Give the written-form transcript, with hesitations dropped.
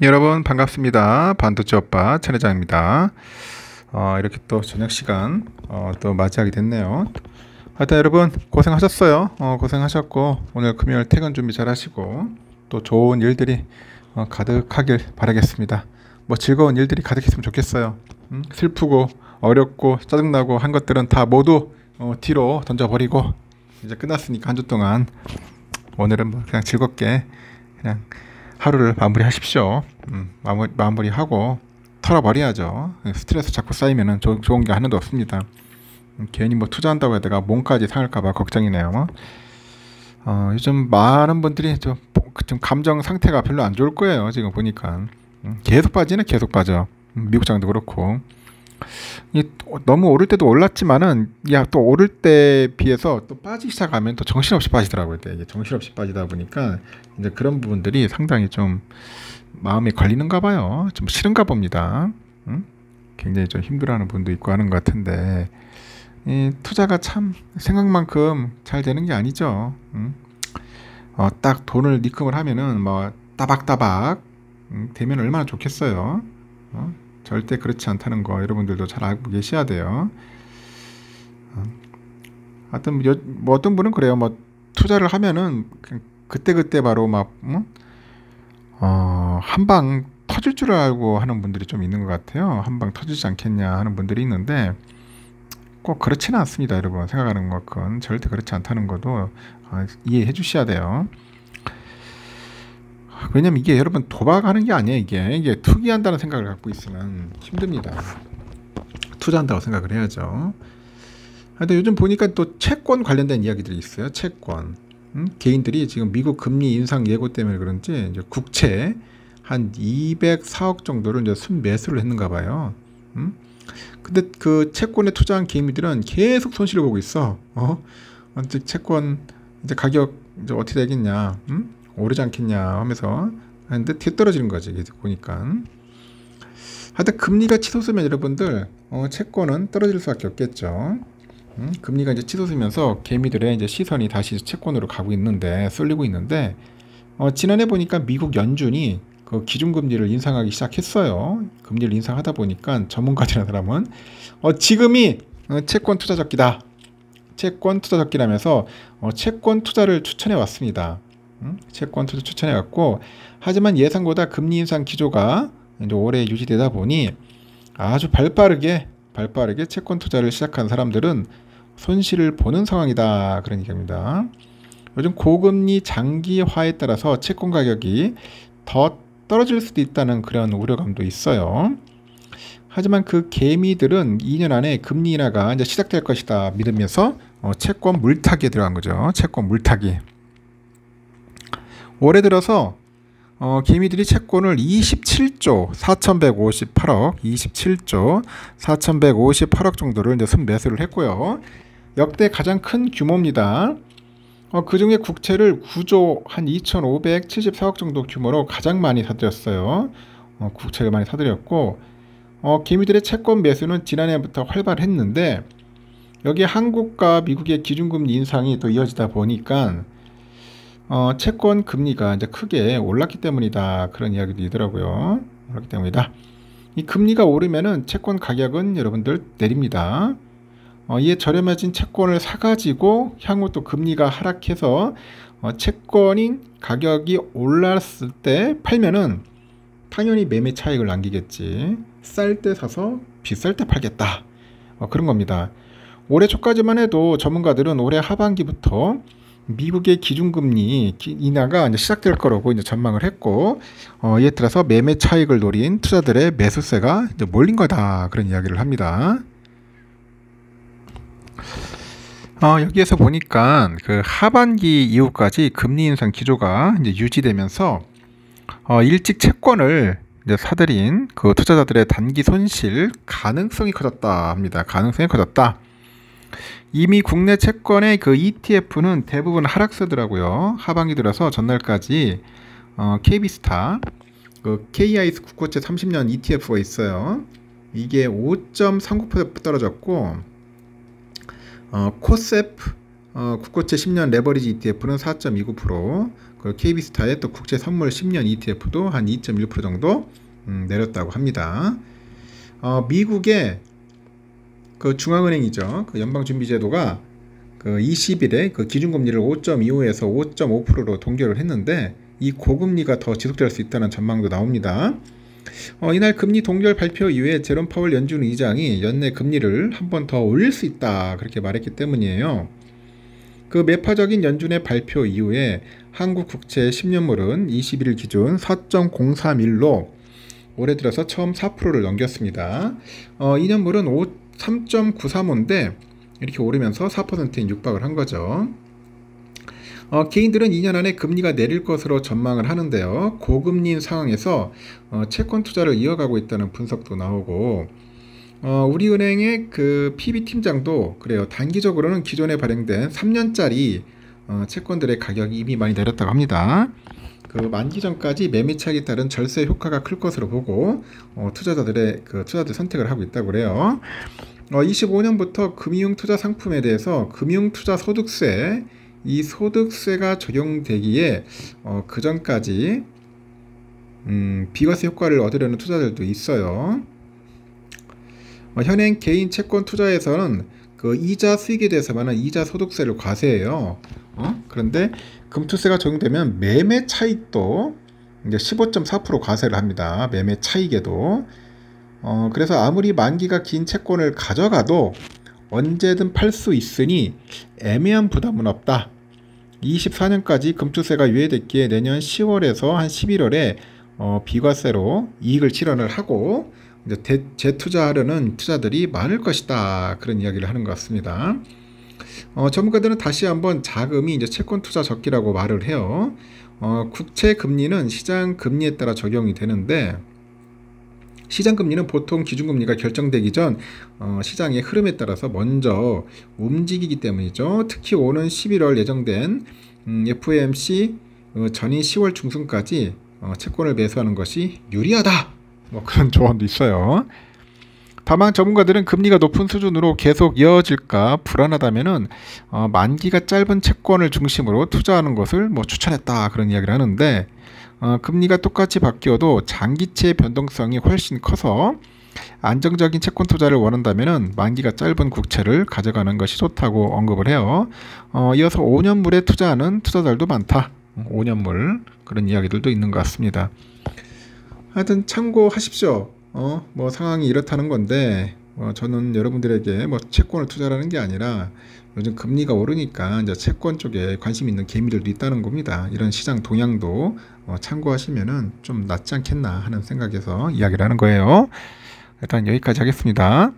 여러분 반갑습니다. 반도체 오빠 천 회장입니다. 이렇게 또 저녁 시간 또 맞이하게 됐네요. 하여튼 여러분 고생하셨어요. 고생하셨고 오늘 금요일 퇴근 준비 잘 하시고 또 좋은 일들이 가득하길 바라겠습니다. 뭐 즐거운 일들이 가득했으면 좋겠어요. 슬프고 어렵고 짜증나고 한 것들은 다 모두 뒤로 던져버리고 이제 끝났으니까 한 주 동안 오늘은 뭐 그냥 즐겁게 그냥 하루를 마무리하십시오. 마무리하고 털어버려야죠. 스트레스 자꾸 쌓이면 좋은 게 하나도 없습니다. 괜히 뭐 투자한다고 해다가 몸까지 상할까봐 걱정이네요. 요즘 많은 분들이 좀 감정 상태가 별로 안 좋을 거예요. 지금 보니까 계속 빠지네, 계속 빠져. 미국 장도 그렇고. 너무 오를 때도 올랐지만은 또 오를 때 비해서 또 빠지기 시작하면 또 정신없이 빠지더라고요. 이게 정신없이 빠지다 보니까 이제 그런 부분들이 상당히 좀 마음에 걸리는가 봐요. 좀 싫은가 봅니다. 굉장히 좀 힘들어하는 분도 있고 하는 것 같은데 이 투자가 참 생각만큼 잘 되는 게 아니죠. 딱 돈을 입금을 하면은 뭐 따박따박 되면 얼마나 좋겠어요. 절대 그렇지 않다는 거 여러분들도 잘 알고 계셔야 돼요. 하여튼 뭐 어떤 분은 그래요. 뭐 투자를 하면은 그때 바로 막 한 방 터질 줄 알고 하는 분들이 좀 있는 것 같아요. 한 방 터지지 않겠냐 하는 분들이 있는데 꼭 그렇지는 않습니다. 여러분 생각하는 것은 절대 그렇지 않다는 것도 이해해 주셔야 돼요. 왜냐면 이게 여러분 도박하는 게 아니에요. 이게 투기한다는 생각을 갖고 있으면 힘듭니다. 투자한다고 생각을 해야죠. 근데 요즘 보니까 또 채권 관련된 이야기들이 있어요. 채권. 개인들이 지금 미국 금리 인상 예고 때문에 그런지 이제 국채 한 204억 정도를 이제 순매수를 했는가 봐요. 근데 그 채권에 투자한 개인들은 계속 손실을 보고 있어. 이제 채권 이제 가격 이제 어떻게 되겠냐? 오르지 않겠냐 하면서 하는데 뒤떨어지는 거지. 보니까 하여튼 금리가 치솟으면 여러분들 채권은 떨어질 수밖에 없겠죠. 금리가 이제 치솟으면서 개미들의 이제 시선이 다시 채권으로 가고 있는데 쏠리고 있는데 지난해 보니까 미국 연준이 그 기준금리를 인상하기 시작했어요. 금리를 인상하다 보니까 전문가들이라는 사람은 지금이 채권 투자적기다. 채권 투자적기라면서 채권 투자를 추천해 왔습니다. 채권 투자 추천해 갖고 하지만 예상보다 금리 인상 기조가 이제 오래 유지되다 보니 아주 발빠르게 채권 투자를 시작한 사람들은 손실을 보는 상황이다 그런 얘기입니다. 요즘 고금리 장기화에 따라서 채권 가격이 더 떨어질 수도 있다는 그런 우려감도 있어요. 하지만 그 개미들은 2년 안에 금리 인하가 이제 시작될 것이다 믿으면서 채권 물타기에 들어간 거죠. 채권 물타기. 올해 들어서 개미들이 채권을 27조 4,158억 정도를 이제 순매수를 했고요. 역대 가장 큰 규모입니다. 그 중에 국채를 9조 한 2,574억 정도 규모로 가장 많이 사들였어요. 국채를 많이 사들였고 개미들의 채권 매수는 지난해부터 활발했는데 여기에 한국과 미국의 기준금리 인상이 또 이어지다 보니까 채권 금리가 이제 크게 올랐기 때문이다 그런 이야기도 있더라고요. 올랐기 때문이다. 이 금리가 오르면은 채권 가격은 여러분들 내립니다. 이에 저렴해진 채권을 사가지고 향후 또 금리가 하락해서 채권인 가격이 올랐을 때 팔면은 당연히 매매 차익을 남기겠지. 쌀 때 사서 비쌀 때 팔겠다. 그런 겁니다. 올해 초까지만 해도 전문가들은 올해 하반기부터 미국의 기준금리 인하가 이제 시작될 거라고 이제 전망을 했고, 이에 따라서 매매 차익을 노린 투자들의 매수세가 이제 몰린 거다 그런 이야기를 합니다. 여기에서 보니까 그 하반기 이후까지 금리 인상 기조가 이제 유지되면서 일찍 채권을 이제 사들인 그 투자자들의 단기 손실 가능성이 커졌다 합니다. 가능성이 커졌다. 이미 국내 채권의 그 ETF는 대부분 하락세더라고요. 하반기 들어서 전날까지 KB스타 그 KIS 국고채 30년 ETF가 있어요. 이게 5.39% 떨어졌고 코셉 국고채 10년 레버리지 ETF는 4.29%, 그 KB스타의 또 국제 선물 10년 ETF도 한 2.1% 정도 내렸다고 합니다. 미국의 그 중앙은행이죠. 그 연방준비제도가 그 20일에 그 기준금리를 5.25에서 5.5%로 동결을 했는데 이 고금리가 더 지속될 수 있다는 전망도 나옵니다. 이날 금리 동결 발표 이후에 제롬 파월 연준 의장이 연내 금리를 한 번 더 올릴 수 있다 그렇게 말했기 때문이에요. 그 매파적인 연준의 발표 이후에 한국 국채 10년물은 21일 기준 4.031로 올해 들어서 처음 4%를 넘겼습니다. 2년물은 3.935인데 이렇게 오르면서 4%인 육박을 한 거죠. 개인들은 2년 안에 금리가 내릴 것으로 전망을 하는데요. 고금리인 상황에서 채권 투자를 이어가고 있다는 분석도 나오고 우리은행의 그 PB팀장도 그래요. 단기적으로는 기존에 발행된 3년짜리 채권들의 가격이 이미 많이 내렸다고 합니다. 그 만기 전까지 매매 차익에 따른 절세 효과가 클 것으로 보고 투자자들 선택을 하고 있다고 그래요. 25년부터 금융 투자 상품에 대해서 금융 투자 소득세 이 소득세가 적용되기에 그 전까지 비과세 효과를 얻으려는 투자들도 있어요. 현행 개인 채권 투자에서는 그 이자 수익에 대해서만은 이자 소득세를 과세해요. 그런데 금투세가 적용되면 매매 차익도 이제 15.4% 과세를 합니다. 매매 차익에도. 그래서 아무리 만기가 긴 채권을 가져가도 언제든 팔 수 있으니 애매한 부담은 없다. 24년까지 금투세가 유예됐기에 내년 10월에서 한 11월에 비과세로 이익을 실현을 하고 이제 재투자하려는 투자들이 많을 것이다. 그런 이야기를 하는 것 같습니다. 전문가들은 다시 한번 자금이 이제 채권 투자 적기라고 말을 해요. 국채 금리는 시장 금리에 따라 적용이 되는데 시장금리는 보통 기준금리가 결정되기 전 시장의 흐름에 따라서 먼저 움직이기 때문이죠. 특히 오는 11월 예정된 FOMC 전인 10월 중순까지 채권을 매수하는 것이 유리하다. 뭐 그런 조언도 있어요. 다만 전문가들은 금리가 높은 수준으로 계속 이어질까 불안하다면은 만기가 짧은 채권을 중심으로 투자하는 것을 뭐 추천했다 그런 이야기를 하는데 금리가 똑같이 바뀌어도 장기채 변동성이 훨씬 커서 안정적인 채권 투자를 원한다면은 만기가 짧은 국채를 가져가는 것이 좋다고 언급을 해요. 이어서 5년물에 투자하는 투자자들도 많다. 5년물 그런 이야기들도 있는 것 같습니다. 하여튼 참고하십시오. 뭐 상황이 이렇다는 건데 저는 여러분들에게 뭐 채권을 투자라는 게 아니라 요즘 금리가 오르니까 이제 채권 쪽에 관심 있는 개미들도 있다는 겁니다. 이런 시장 동향도 참고하시면은 좀 낫지 않겠나 하는 생각에서 이야기를 하는 거예요. 일단 여기까지 하겠습니다.